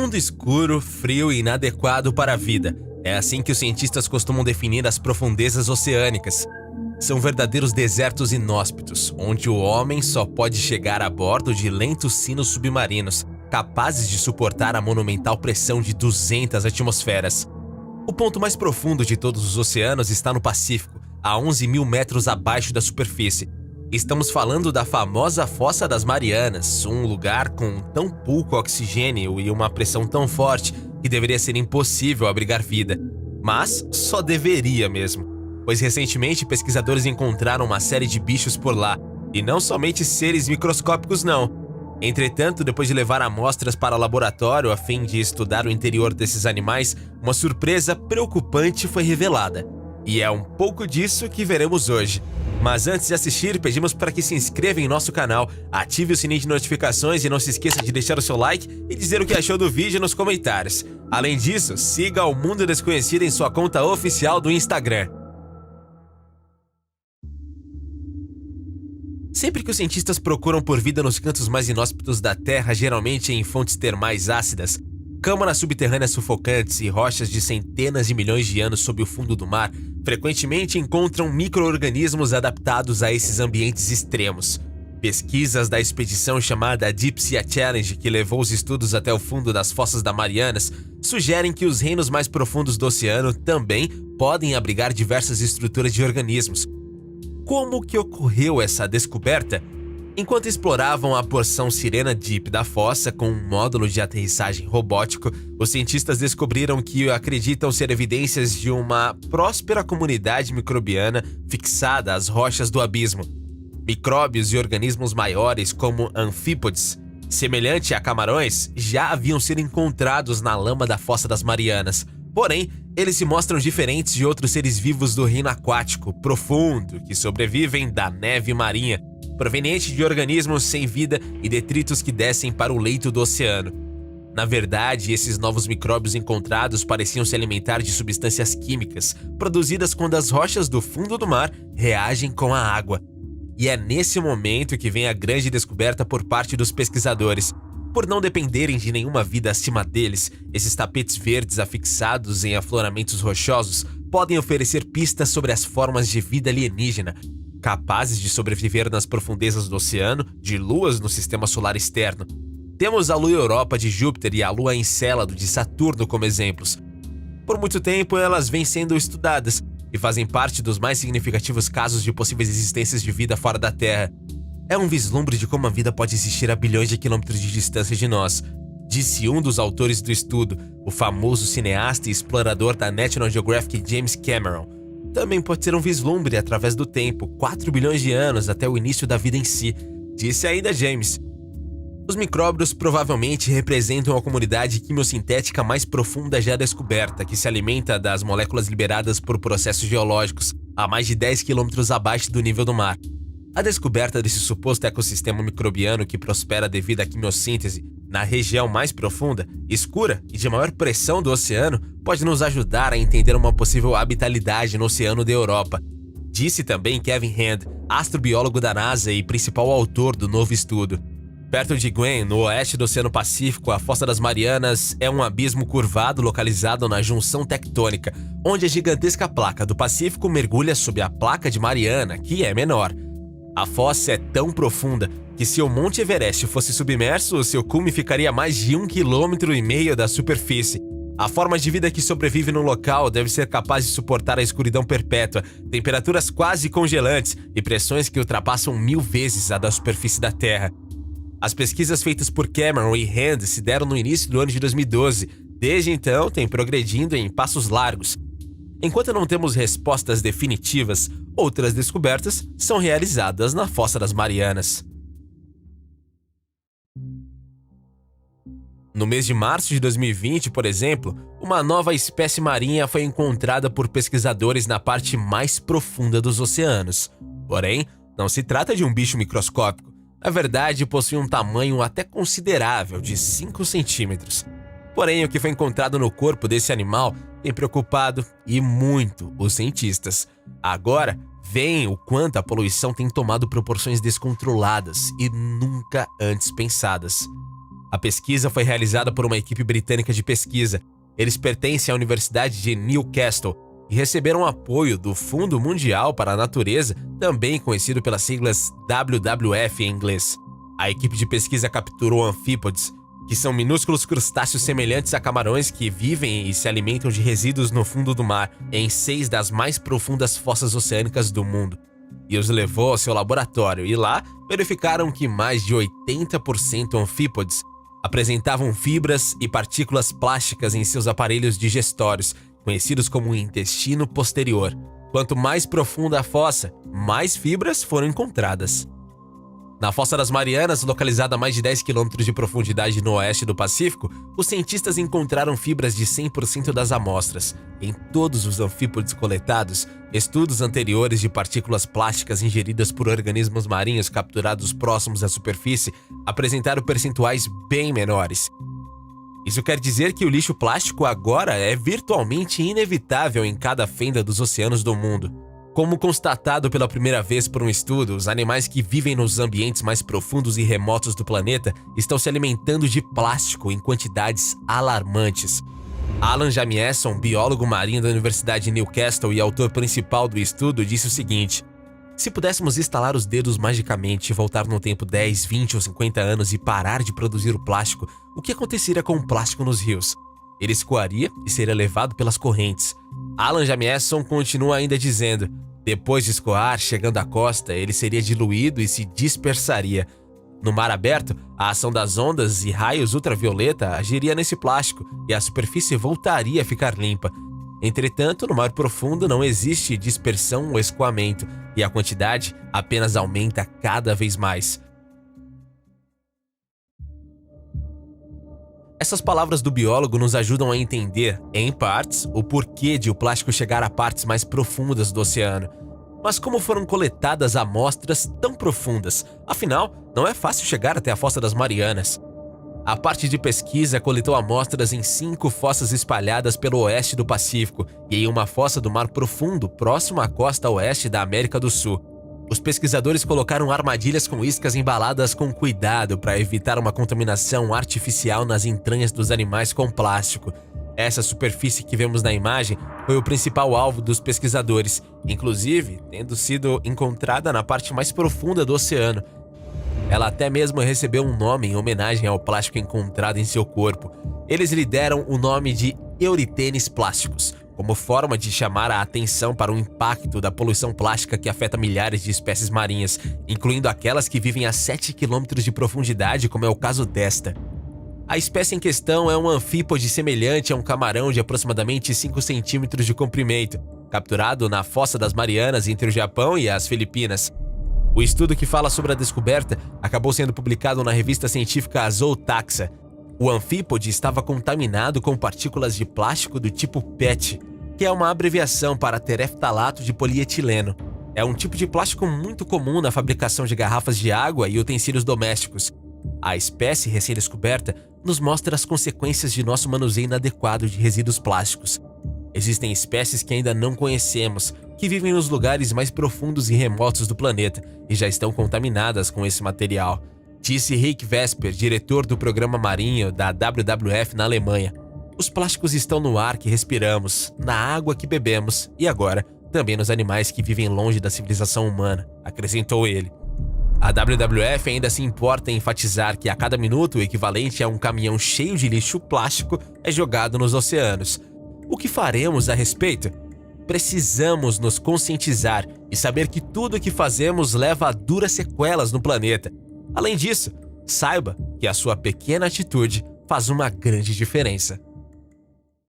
mundo escuro, frio e inadequado para a vida. É assim que os cientistas costumam definir as profundezas oceânicas. São verdadeiros desertos inóspitos, onde o homem só pode chegar a bordo de lentos sinos submarinos, capazes de suportar a monumental pressão de 200 atmosferas. O ponto mais profundo de todos os oceanos está no Pacífico, a 11 mil metros abaixo da superfície. Estamos falando da famosa Fossa das Marianas, um lugar com tão pouco oxigênio e uma pressão tão forte que deveria ser impossível abrigar vida. Mas só deveria mesmo, pois recentemente pesquisadores encontraram uma série de bichos por lá, e não somente seres microscópicos não. Entretanto, depois de levar amostras para o laboratório a fim de estudar o interior desses animais, uma surpresa preocupante foi revelada. E é um pouco disso que veremos hoje. Mas antes de assistir, pedimos para que se inscreva em nosso canal, ative o sininho de notificações e não se esqueça de deixar o seu like e dizer o que achou do vídeo nos comentários. Além disso, siga o Mundo Desconhecido em sua conta oficial do Instagram. Sempre que os cientistas procuram por vida nos cantos mais inóspitos da Terra, geralmente em fontes termais ácidas, câmaras subterrâneas sufocantes e rochas de centenas de milhões de anos sob o fundo do mar, frequentemente encontram micro-organismos adaptados a esses ambientes extremos. Pesquisas da expedição chamada Deep Sea Challenge, que levou os estudos até o fundo das Fossas das Marianas, sugerem que os reinos mais profundos do oceano também podem abrigar diversas estruturas de organismos. Como que ocorreu essa descoberta? Enquanto exploravam a porção Sirena Deep da fossa com um módulo de aterrissagem robótico, os cientistas descobriram que acreditam ser evidências de uma próspera comunidade microbiana fixada às rochas do abismo. Micróbios e organismos maiores, como anfípodes, semelhante a camarões, já haviam sido encontrados na lama da Fossa das Marianas. Porém, eles se mostram diferentes de outros seres vivos do reino aquático profundo que sobrevivem da neve marinha, proveniente de organismos sem vida e detritos que descem para o leito do oceano. Na verdade, esses novos micróbios encontrados pareciam se alimentar de substâncias químicas produzidas quando as rochas do fundo do mar reagem com a água. E é nesse momento que vem a grande descoberta por parte dos pesquisadores. Por não dependerem de nenhuma vida acima deles, esses tapetes verdes afixados em afloramentos rochosos podem oferecer pistas sobre as formas de vida alienígena, capazes de sobreviver nas profundezas do oceano, de luas no sistema solar externo. Temos a lua Europa de Júpiter e a lua Encélado de Saturno como exemplos. Por muito tempo, elas vêm sendo estudadas e fazem parte dos mais significativos casos de possíveis existências de vida fora da Terra. É um vislumbre de como a vida pode existir a bilhões de quilômetros de distância de nós, disse um dos autores do estudo, o famoso cineasta e explorador da National Geographic James Cameron. Também pode ser um vislumbre através do tempo, 4 bilhões de anos até o início da vida em si, disse ainda James. Os micróbios provavelmente representam a comunidade quimiosintética mais profunda já descoberta, que se alimenta das moléculas liberadas por processos geológicos, a mais de 10 quilômetros abaixo do nível do mar. A descoberta desse suposto ecossistema microbiano que prospera devido à quimiossíntese na região mais profunda, escura e de maior pressão do oceano pode nos ajudar a entender uma possível habitabilidade no oceano da Europa, disse também Kevin Hand, astrobiólogo da NASA e principal autor do novo estudo. Perto de Gwen, no oeste do Oceano Pacífico, a Fossa das Marianas é um abismo curvado localizado na junção tectônica, onde a gigantesca placa do Pacífico mergulha sob a placa de Mariana, que é menor. A fossa é tão profunda que se o Monte Everest fosse submerso, seu cume ficaria a mais de 1,5 km da superfície. A forma de vida que sobrevive no local deve ser capaz de suportar a escuridão perpétua, temperaturas quase congelantes e pressões que ultrapassam 1000 vezes a da superfície da Terra. As pesquisas feitas por Cameron e Hand se deram no início do ano de 2012. Desde então, tem progredindo em passos largos. Enquanto não temos respostas definitivas, outras descobertas são realizadas na Fossa das Marianas. No mês de março de 2020, por exemplo, uma nova espécie marinha foi encontrada por pesquisadores na parte mais profunda dos oceanos. Porém, não se trata de um bicho microscópico. Na verdade, possui um tamanho até considerável, de 5 centímetros. Porém, o que foi encontrado no corpo desse animal tem preocupado e muito os cientistas. Agora, veem o quanto a poluição tem tomado proporções descontroladas e nunca antes pensadas. A pesquisa foi realizada por uma equipe britânica de pesquisa. Eles pertencem à Universidade de Newcastle e receberam apoio do Fundo Mundial para a Natureza, também conhecido pelas siglas WWF em inglês. A equipe de pesquisa capturou anfípodes, que são minúsculos crustáceos semelhantes a camarões que vivem e se alimentam de resíduos no fundo do mar, em 6 das mais profundas fossas oceânicas do mundo, e os levou ao seu laboratório, e lá verificaram que mais de 80% anfípodes apresentavam fibras e partículas plásticas em seus aparelhos digestórios, conhecidos como intestino posterior. Quanto mais profunda a fossa, mais fibras foram encontradas. Na Fossa das Marianas, localizada a mais de 10 km de profundidade no oeste do Pacífico, os cientistas encontraram fibras de 100% das amostras. Em todos os anfípodes coletados, estudos anteriores de partículas plásticas ingeridas por organismos marinhos capturados próximos à superfície apresentaram percentuais bem menores. Isso quer dizer que o lixo plástico agora é virtualmente inevitável em cada fenda dos oceanos do mundo. Como constatado pela primeira vez por um estudo, os animais que vivem nos ambientes mais profundos e remotos do planeta estão se alimentando de plástico em quantidades alarmantes. Alan Jamieson, biólogo marinho da Universidade de Newcastle e autor principal do estudo, disse o seguinte: se pudéssemos estalar os dedos magicamente, voltar no tempo 10, 20 ou 50 anos e parar de produzir o plástico, o que aconteceria com o plástico nos rios? Ele escoaria e seria levado pelas correntes. Alan Jamieson continua ainda dizendo: depois de escoar, chegando à costa, ele seria diluído e se dispersaria. No mar aberto, a ação das ondas e raios ultravioleta agiria nesse plástico e a superfície voltaria a ficar limpa. Entretanto, no mar profundo não existe dispersão ou escoamento, e a quantidade apenas aumenta cada vez mais. Essas palavras do biólogo nos ajudam a entender, em partes, o porquê de o plástico chegar a partes mais profundas do oceano. Mas como foram coletadas amostras tão profundas? Afinal, não é fácil chegar até a Fossa das Marianas. A parte de pesquisa coletou amostras em 5 fossas espalhadas pelo oeste do Pacífico e em uma fossa do Mar Profundo, próximo à costa oeste da América do Sul. Os pesquisadores colocaram armadilhas com iscas embaladas com cuidado para evitar uma contaminação artificial nas entranhas dos animais com plástico. Essa superfície que vemos na imagem foi o principal alvo dos pesquisadores, inclusive tendo sido encontrada na parte mais profunda do oceano. Ela até mesmo recebeu um nome em homenagem ao plástico encontrado em seu corpo. Eles lhe deram o nome de Eurythenes plásticos, como forma de chamar a atenção para o impacto da poluição plástica que afeta milhares de espécies marinhas, incluindo aquelas que vivem a 7 km de profundidade, como é o caso desta. A espécie em questão é um anfípode semelhante a um camarão de aproximadamente 5 centímetros de comprimento, capturado na Fossa das Marianas entre o Japão e as Filipinas. O estudo que fala sobre a descoberta acabou sendo publicado na revista científica Zootaxa. O anfípode estava contaminado com partículas de plástico do tipo PET, que é uma abreviação para tereftalato de polietileno. É um tipo de plástico muito comum na fabricação de garrafas de água e utensílios domésticos. A espécie recém-descoberta nos mostra as consequências de nosso manuseio inadequado de resíduos plásticos. Existem espécies que ainda não conhecemos, que vivem nos lugares mais profundos e remotos do planeta e já estão contaminadas com esse material, disse Rick Vesper, diretor do programa marinho da WWF na Alemanha. Os plásticos estão no ar que respiramos, na água que bebemos e agora também nos animais que vivem longe da civilização humana, acrescentou ele. A WWF ainda se importa em enfatizar que a cada minuto o equivalente a um caminhão cheio de lixo plástico é jogado nos oceanos. O que faremos a respeito? Precisamos nos conscientizar e saber que tudo o que fazemos leva a duras sequelas no planeta. Além disso, saiba que a sua pequena atitude faz uma grande diferença.